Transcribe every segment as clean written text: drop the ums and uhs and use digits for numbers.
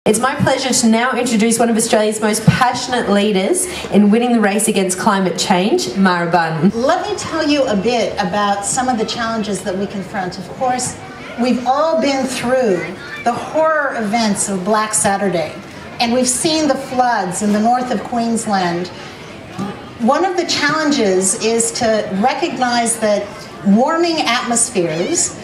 It's my pleasure to now introduce one of Australia's most passionate leaders in winning the race against climate change, Mara Bunn. Let me tell you a bit about some of the challenges that we confront. Of course, we've all been through the horror events of Black Saturday, and we've seen the floods in the north of Queensland. One of the challenges is to recognize that warming atmospheres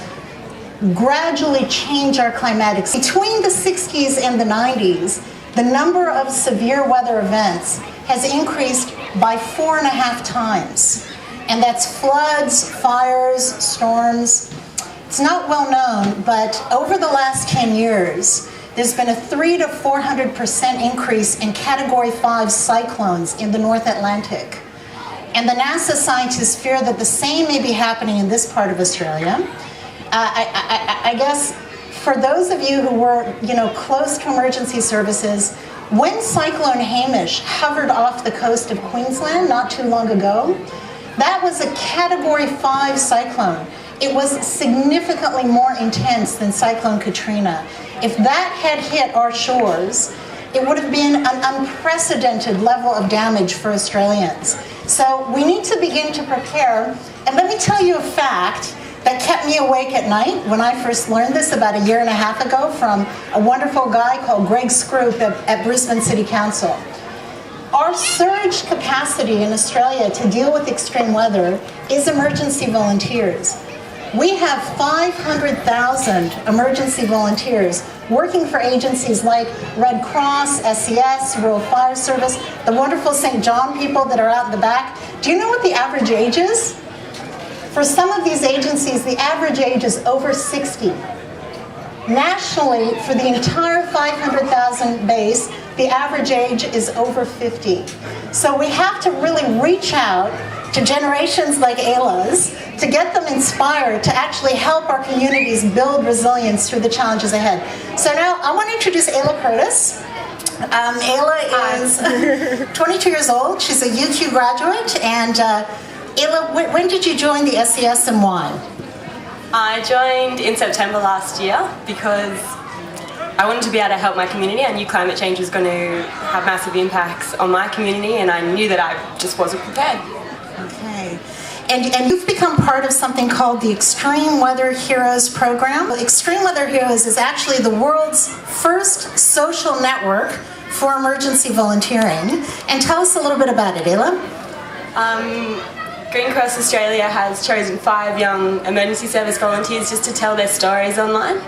gradually change our climatics. Between the 60s and the 90s, the number of severe weather events has increased by 4.5 times. And that's floods, fires, storms. It's not well known, but over the last 10 years, there's been a 300% to 400% increase in Category 5 cyclones in the North Atlantic. And the NASA scientists fear that the same may be happening in this part of Australia. I guess for those of you who were, close to emergency services, when Cyclone Hamish hovered off the coast of Queensland not too long ago, that was a Category 5 cyclone. It was significantly more intense than Cyclone Katrina. If that had hit our shores, it would have been an unprecedented level of damage for Australians. So we need to begin to prepare. And let me tell you a fact that kept me awake at night when I first learned this about 1.5 years ago from a wonderful guy called Greg Scroop at Brisbane City Council. Our surge capacity in Australia to deal with extreme weather is emergency volunteers. We have 500,000 emergency volunteers working for agencies like Red Cross, SES, Rural Fire Service, the wonderful St. John people that are out in the back. Do you know what the average age is? For some of these agencies, the average age is over 60. Nationally, for the entire 500,000 base, the average age is over 50. So we have to really reach out to generations like Ayla's to get them inspired to actually help our communities build resilience through the challenges ahead. So now I want to introduce Ayla Curtis. Ayla is 22 years old. She's a UQ graduate. And Ayla, when did you join the SES and why? I joined in September last year because I wanted to be able to help my community. I knew climate change was going to have massive impacts on my community, and I knew that I just wasn't prepared. Okay. And you've become part of something called the Extreme Weather Heroes program. Extreme Weather Heroes is actually the world's first social network for emergency volunteering. And tell us a little bit about it, Ayla. Greenfest Australia has chosen 5 young emergency service volunteers just to tell their stories online,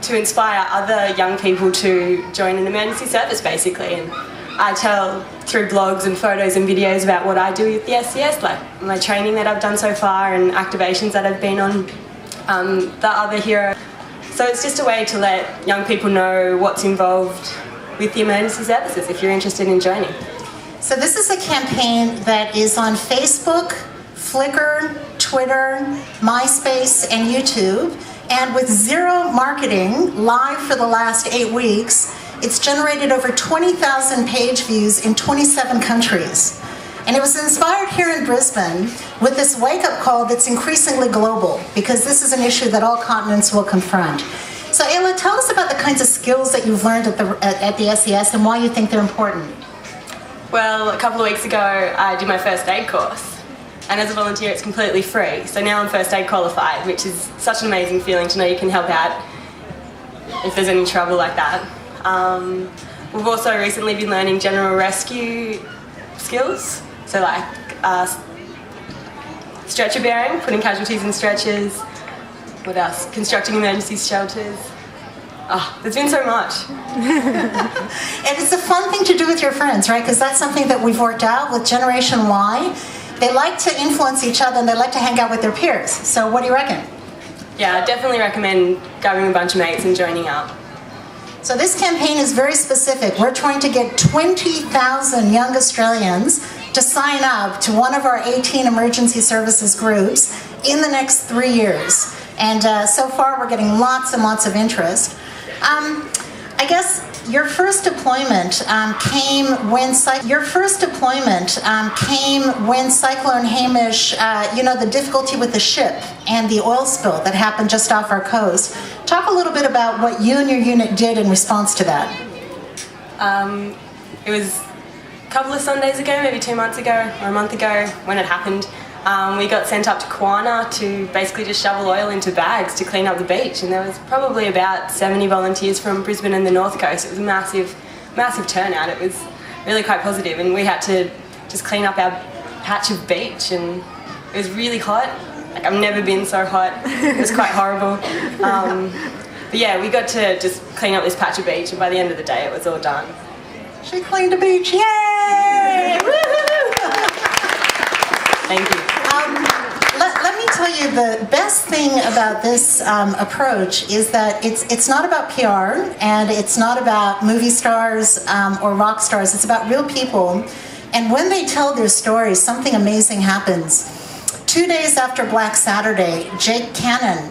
to inspire other young people to join an emergency service, basically. And I tell through blogs and photos and videos about what I do with the SCS, like my training that I've done so far and activations that I've been on, the other hero. So it's just a way to let young people know what's involved with the emergency services if you're interested in joining. So this is a campaign that is on Facebook, Flickr, Twitter, MySpace, and YouTube. And with zero marketing, live for the last 8 weeks, it's generated over 20,000 page views in 27 countries. And it was inspired here in Brisbane with this wake-up call that's increasingly global, because this is an issue that all continents will confront. So Ayla, tell us about the kinds of skills that you've learned at the SES and why you think they're important. Well, a couple of weeks ago, I did my first aid course. And as a volunteer, it's completely free. So now I'm first aid qualified, which is such an amazing feeling to know you can help out if there's any trouble like that. We've also recently been learning general rescue skills. So like stretcher bearing, putting casualties in stretchers. What else? Constructing emergency shelters. Oh, there's been so much. And it's a fun thing to do with your friends, right? Because that's something that we've worked out with Generation Y. They like to influence each other and they like to hang out with their peers. So what do you reckon? Yeah, I definitely recommend grabbing a bunch of mates and joining up. So this campaign is very specific. We're trying to get 20,000 young Australians to sign up to one of our 18 emergency services groups in the next 3 years. And so far we're getting lots and lots of interest. I guess your first deployment came when Cyclone Hamish, the difficulty with the ship and the oil spill that happened just off our coast. Talk a little bit about what you and your unit did in response to that. It was a couple of Sundays ago, maybe 2 months ago or a month ago when it happened. We got sent up to Kwana to basically just shovel oil into bags to clean up the beach, and there was probably about 70 volunteers from Brisbane and the North Coast. It was a massive turnout. It was really quite positive, and we had to just clean up our patch of beach, and it was really hot. Like, I've never been so hot. It was quite horrible. But yeah, we got to just clean up this patch of beach, and by the end of the day it was all done. She cleaned the beach, yay! Thank you. Let me tell you, the best thing about this approach is that it's not about PR, and it's not about movie stars or rock stars. It's about real people. And when they tell their stories, something amazing happens. 2 days after Black Saturday, Jake Cannon,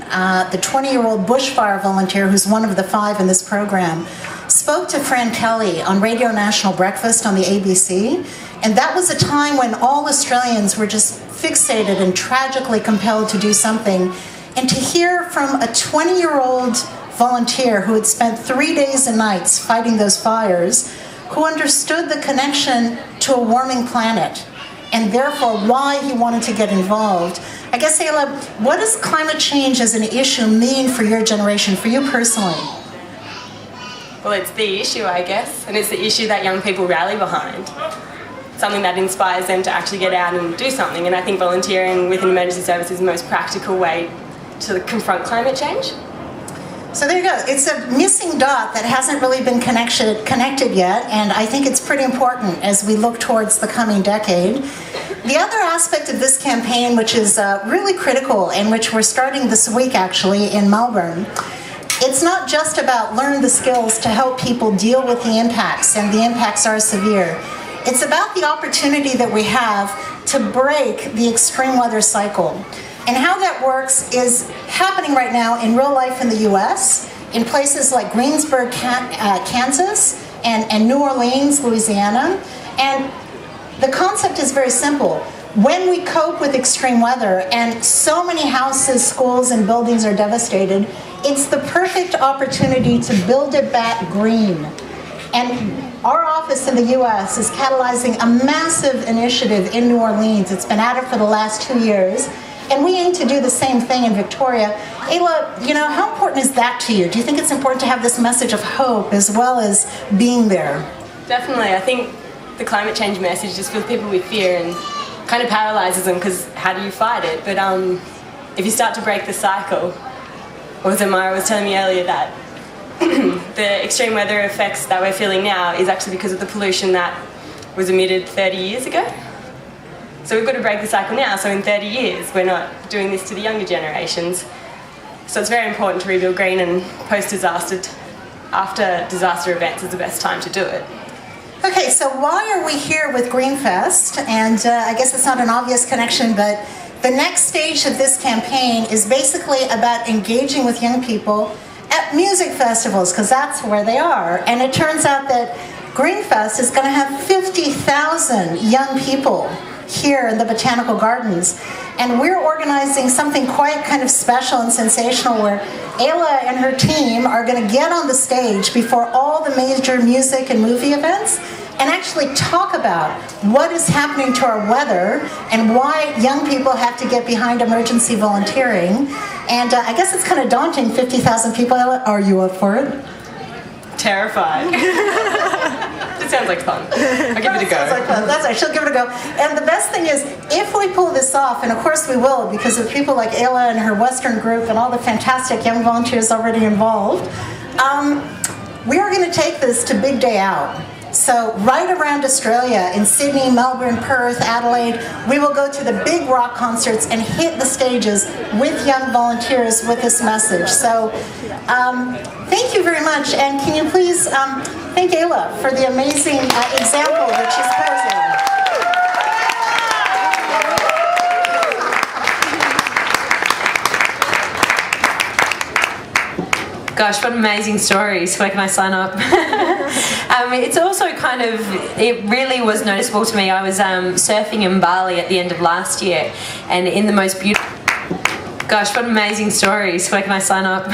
the 20-year-old bushfire volunteer who's one of the 5 in this program, spoke to Fran Kelly on Radio National Breakfast on the ABC. And that was a time when all Australians were just fixated and tragically compelled to do something. And to hear from a 20-year-old volunteer who had spent 3 days and nights fighting those fires, who understood the connection to a warming planet, and therefore why he wanted to get involved. I guess, Ayla, what does climate change as an issue mean for your generation, for you personally? Well, it's the issue, I guess, and it's the issue that young people rally behind. Something that inspires them to actually get out and do something, and I think volunteering with an emergency service is the most practical way to confront climate change. So there you go. It's a missing dot that hasn't really been connected yet, and I think it's pretty important as we look towards the coming decade. The other aspect of this campaign, which is really critical, and which we're starting this week actually in Melbourne, it's not just about learn the skills to help people deal with the impacts, and the impacts are severe. It's about the opportunity that we have to break the extreme weather cycle. And how that works is happening right now in real life in the US, in places like Greensburg, Kansas, and New Orleans, Louisiana. And the concept is very simple. When we cope with extreme weather and so many houses, schools, and buildings are devastated, it's the perfect opportunity to build it back green. And our office in the US is catalyzing a massive initiative in New Orleans. It's been at it for the last 2 years. And we aim to do the same thing in Victoria. Ayla, you know, how important is that to you? Do you think it's important to have this message of hope as well as being there? Definitely. I think the climate change message just fills people with fear and kind of paralyzes them, because how do you fight it? But if you start to break the cycle, or as Amara was telling me earlier, that the extreme weather effects that we're feeling now is actually because of the pollution that was emitted 30 years ago. So we've got to break the cycle now, so in 30 years we're not doing this to the younger generations. So it's very important to rebuild green, and post-disaster, after disaster events is the best time to do it. Okay, so why are we here with Greenfest? And I guess it's not an obvious connection, but the next stage of this campaign is basically about engaging with young people at music festivals, because that's where they are. And it turns out that Greenfest is going to have 50,000 young people here in the Botanical Gardens. And we're organizing something quite kind of special and sensational, where Ayla and her team are going to get on the stage before all the major music and movie events and actually talk about what is happening to our weather and why young people have to get behind emergency volunteering. And I guess it's kind of daunting, 50,000 people. Ayla, are you up for it? Terrified. It sounds like fun. I'll give it a go. Sounds like fun. That's right. She'll give it a go. And the best thing is, if we pull this off, and of course we will, because of people like Ayla and her Western group and all the fantastic young volunteers already involved, we are going to take this to Big Day Out. So right around Australia, in Sydney, Melbourne, Perth, Adelaide, we will go to the big rock concerts and hit the stages with young volunteers with this message. So thank you very much, and can you please thank Ayla for the amazing example that she's posing. Gosh, what amazing stories. Where can I sign up? It's also kind of, it really was noticeable to me. I was surfing in Bali at the end of last year, and in the most beautiful... Gosh, what amazing stories. Where can I sign up?